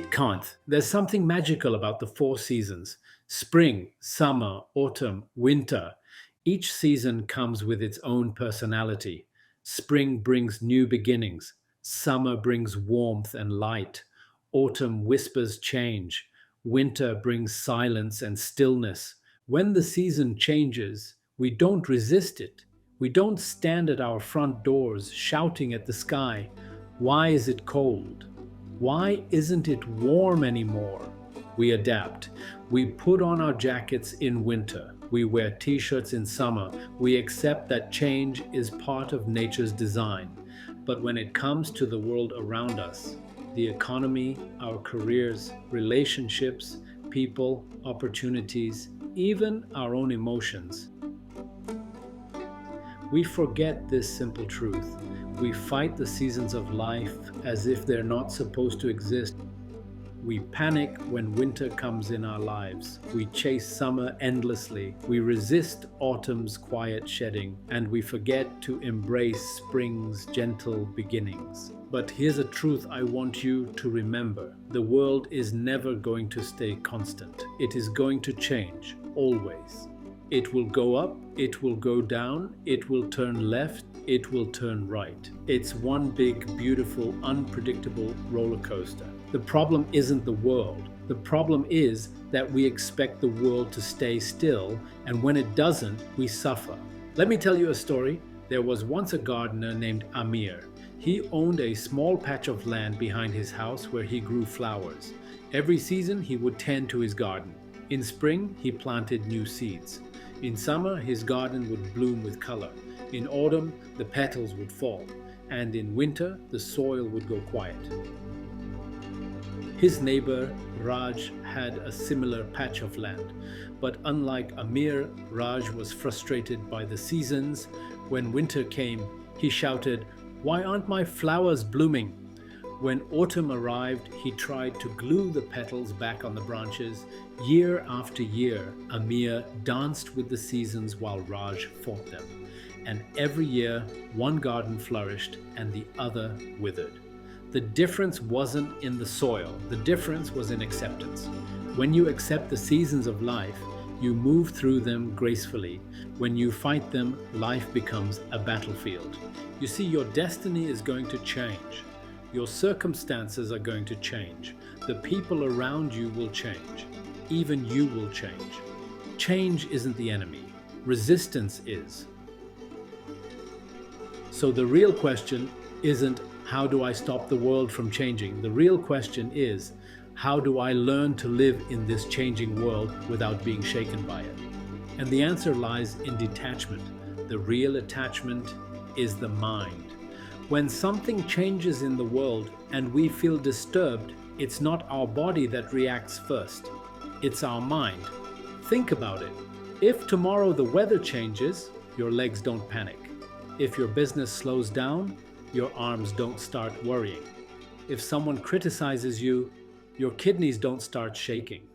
It can't. There's something magical about the four seasons: spring, summer, autumn, winter. Each season comes with its own personality. Spring brings new beginnings, summer brings warmth and light, autumn whispers change, winter brings silence and stillness. When the season changes, we don't resist it. We don't stand at our front doors shouting at the sky, "Why is it cold? Why isn't it warm anymore?" We adapt. We put on our jackets in winter. We wear t shirts in summer. We accept that change is part of nature's design. But when it comes to the world around us, the economy, our careers, relationships, people, opportunities, even our own emotions, we forget this simple truth. We fight the seasons of life as if they're not supposed to exist. We panic when winter comes in our lives. We chase summer endlessly. We resist autumn's quiet shedding, and we forget to embrace spring's gentle beginnings. But here's a truth I want you to remember: the world is never going to stay constant. It is going to change, always. It will go up, it will go down, it will turn left, it will turn right. It's one big, beautiful, unpredictable roller coaster. The problem isn't the world. The problem is that we expect the world to stay still, and when it doesn't, we suffer. Let me tell you a story. There was once a gardener named Amir. He owned a small patch of land behind his house where he grew flowers. Every season, he would tend to his garden. In spring, he planted new seeds. In summer, his garden would bloom with color. In autumn, the petals would fall. And in winter, the soil would go quiet. His neighbor, Raj, had a similar patch of land. But unlike Amir, Raj was frustrated by the seasons. When winter came, he shouted, "Why aren't my flowers blooming?" When autumn arrived, he tried to glue the petals back on the branches. Year after year, Amir danced with the seasons while Raj fought them. And every year, one garden flourished and the other withered. The difference wasn't in the soil, the difference was in acceptance. When you accept the seasons of life, you move through them gracefully. When you fight them, life becomes a battlefield. You see, your destiny is going to change. Your circumstances are going to change. The people around you will change. Even you will change. Change isn't the enemy. Resistance is. So the real question isn't, how do I stop the world from changing? The real question is, how do I learn to live in this changing world without being shaken by it? And the answer lies in detachment. The real attachment is the mind. When something changes in the world and we feel disturbed, it's not our body that reacts first. It's our mind. Think about it. If tomorrow the weather changes, your legs don't panic. If your business slows down, your arms don't start worrying. If someone criticizes you, your kidneys don't start shaking.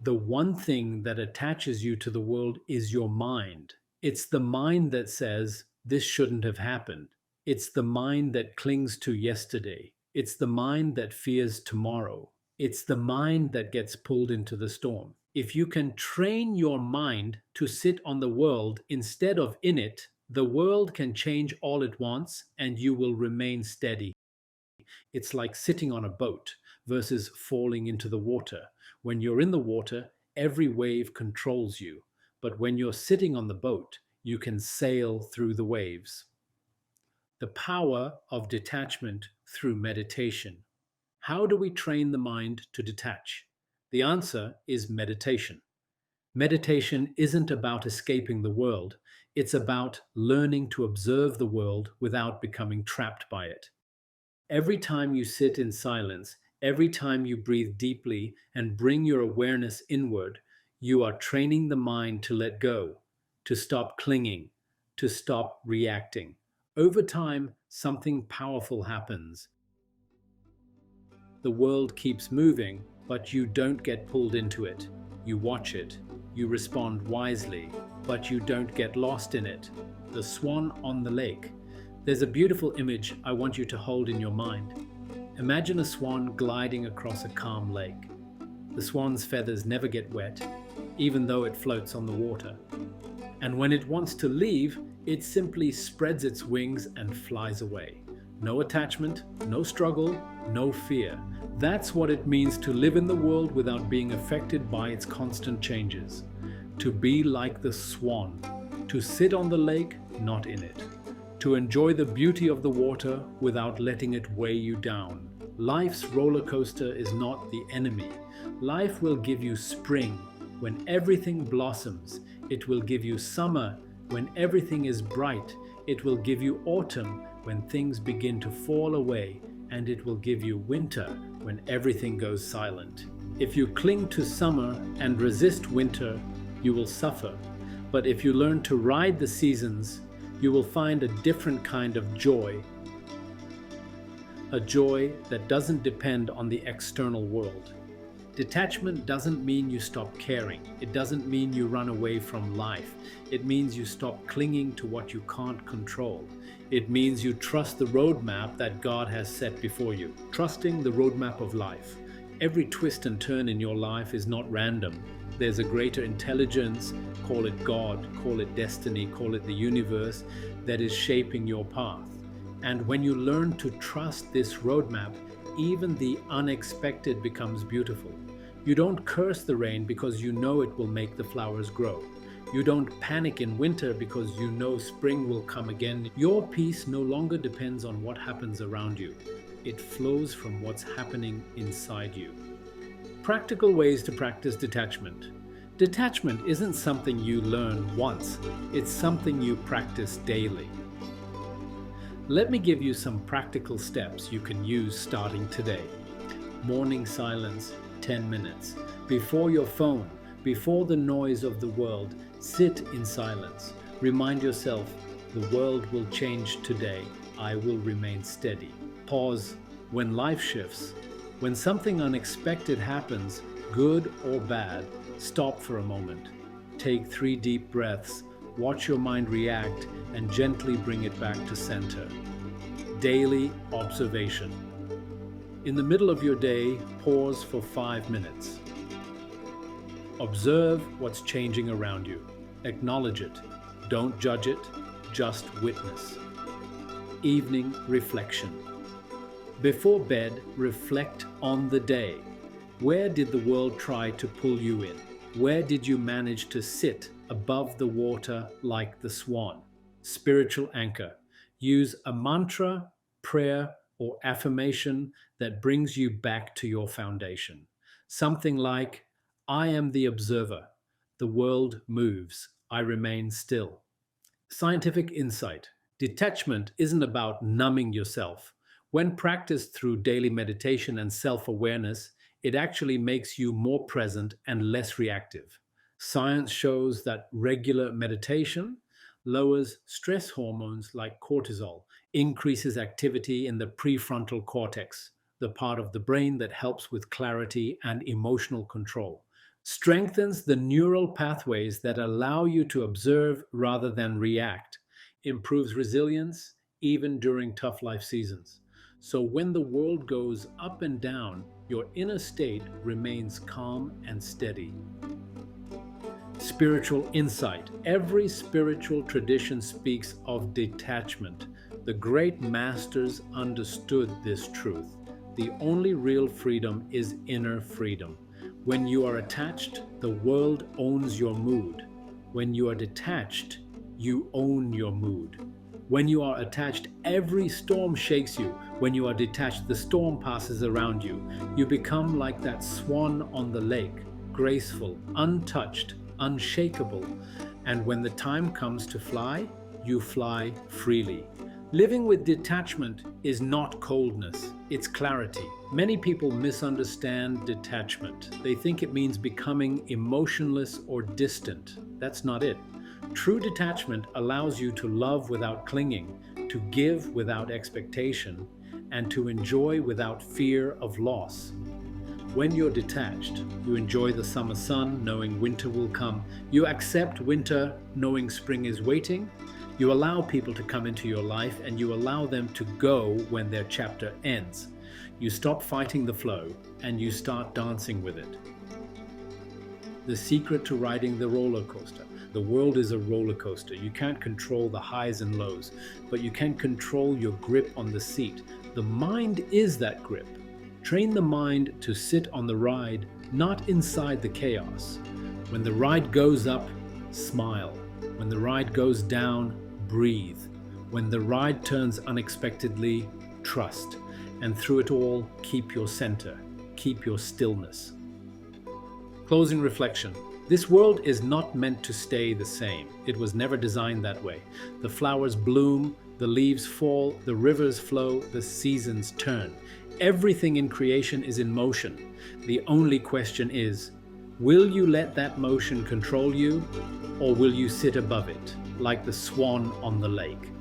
The one thing that attaches you to the world is your mind. It's the mind that says, "This shouldn't have happened." It's the mind that clings to yesterday. It's the mind that fears tomorrow. It's the mind that gets pulled into the storm. If you can train your mind to sit on the world instead of in it, the world can change all it wants and you will remain steady. It's like sitting on a boat versus falling into the water. When you're in the water, every wave controls you. But when you're sitting on the boat, you can sail through the waves. The power of detachment through meditation. How do we train the mind to detach? The answer is meditation. Meditation isn't about escaping the world, it's about learning to observe the world without becoming trapped by it. Every time you sit in silence, every time you breathe deeply and bring your awareness inward, you are training the mind to let go, to stop clinging, to stop reacting. Over time, something powerful happens. The world keeps moving, but you don't get pulled into it. You watch it. You respond wisely, but you don't get lost in it. The swan on the lake. There's a beautiful image I want you to hold in your mind. Imagine a swan gliding across a calm lake. The swan's feathers never get wet, even though it floats on the water. And when it wants to leave, it simply spreads its wings and flies away. No attachment, no struggle, no fear. That's what it means to live in the world without being affected by its constant changes. To be like the swan, to sit on the lake, not in it. To enjoy the beauty of the water without letting it weigh you down. Life's roller coaster is not the enemy. Life will give you spring when everything blossoms. It will give you summer when everything is bright. It will give you autumn when things begin to fall away. And it will give you winter when everything goes silent. If you cling to summer and resist winter, you will suffer. But if you learn to ride the seasons, you will find a different kind of joy. A joy that doesn't depend on the external world. Detachment doesn't mean you stop caring. It doesn't mean you run away from life. It means you stop clinging to what you can't control. It means you trust the roadmap that God has set before you. Trusting the roadmap of life. Every twist and turn in your life is not random. There's a greater intelligence, call it God, call it destiny, call it the universe, that is shaping your path. And when you learn to trust this roadmap, even the unexpected becomes beautiful. You don't curse the rain because you know it will make the flowers grow. You don't panic in winter because you know spring will come again. Your peace no longer depends on what happens around you. It flows from what's happening inside you. Practical ways to practice detachment. Detachment isn't something you learn once. It's something you practice daily. Let me give you some practical steps you can use starting today. Morning silence, 10 minutes. Before your phone, before the noise of the world, sit in silence. Remind yourself, the world will change today. I will remain steady. Pause when life shifts. When something unexpected happens, good or bad, stop for a moment. Take 3 deep breaths. Watch your mind react and gently bring it back to center. Daily observation. In the middle of your day, pause for 5 minutes. Observe what's changing around you. Acknowledge it. Don't judge it, just witness. Evening reflection. Before bed, reflect on the day. Where did the world try to pull you in? Where did you manage to sit above the water like the swan? Spiritual anchor. Use a mantra, prayer, or affirmation that brings you back to your foundation. Something like, I am the observer. The world moves. I remain still. Scientific insight. Detachment isn't about numbing yourself. When practiced through daily meditation and self-awareness, it actually makes you more present and less reactive. Science shows that regular meditation lowers stress hormones like cortisol, increases activity in the prefrontal cortex, the part of the brain that helps with clarity and emotional control, strengthens the neural pathways that allow you to observe rather than react, improves resilience even during tough life seasons. So when the world goes up and down, your inner state remains calm and steady. Spiritual insight. Every spiritual tradition speaks of detachment. The great masters understood this truth. The only real freedom is inner freedom. When you are attached, the world owns your mood. When you are detached, you own your mood. When you are attached, every storm shakes you. When you are detached, the storm passes around you. You become like that swan on the lake, graceful, untouched, unshakable. And when the time comes to fly, you fly freely. Living with detachment is not coldness, it's clarity. Many people misunderstand detachment. They think it means becoming emotionless or distant. That's not it. True detachment allows you to love without clinging, to give without expectation, and to enjoy without fear of loss. When you're detached, you enjoy the summer sun, knowing winter will come. You accept winter, knowing spring is waiting. You allow people to come into your life, and you allow them to go when their chapter ends. You stop fighting the flow and you start dancing with it. The secret to riding the roller coaster. The world is a roller coaster. You can't control the highs and lows, but you can control your grip on the seat. The mind is that grip. Train the mind to sit on the ride, not inside the chaos. When the ride goes up, smile. When the ride goes down, breathe. When the ride turns unexpectedly, trust. And through it all, keep your center, keep your stillness. Closing reflection. This world is not meant to stay the same. It was never designed that way. The flowers bloom, the leaves fall, the rivers flow, the seasons turn. Everything in creation is in motion. The only question is, will you let that motion control you, or will you sit above it, like the swan on the lake?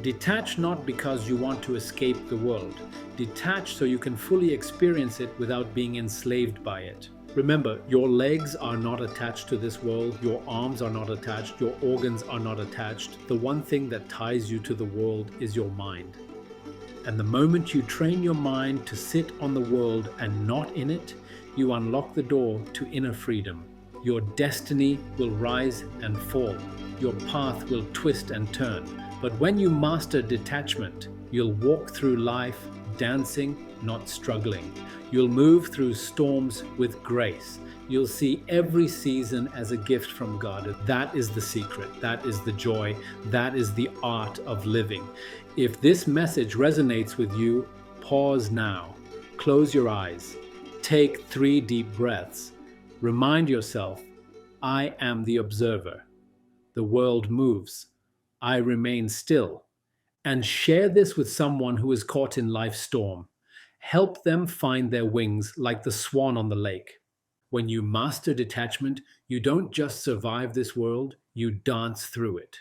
Detach not because you want to escape the world. Detach so you can fully experience it without being enslaved by it. Remember, your legs are not attached to this world, your arms are not attached, your organs are not attached. The one thing that ties you to the world is your mind. And the moment you train your mind to sit on the world and not in it, you unlock the door to inner freedom. Your destiny will rise and fall. Your path will twist and turn. But when you master detachment, you'll walk through life dancing, not struggling. You'll move through storms with grace. You'll see every season as a gift from God. That is the secret. That is the joy. That is the art of living. If this message resonates with you, pause now. Close your eyes. Take 3 deep breaths. Remind yourself, I am the observer. The world moves. I remain still. And share this with someone who is caught in life's storm. Help them find their wings like the swan on the lake. When you master detachment, you don't just survive this world, you dance through it.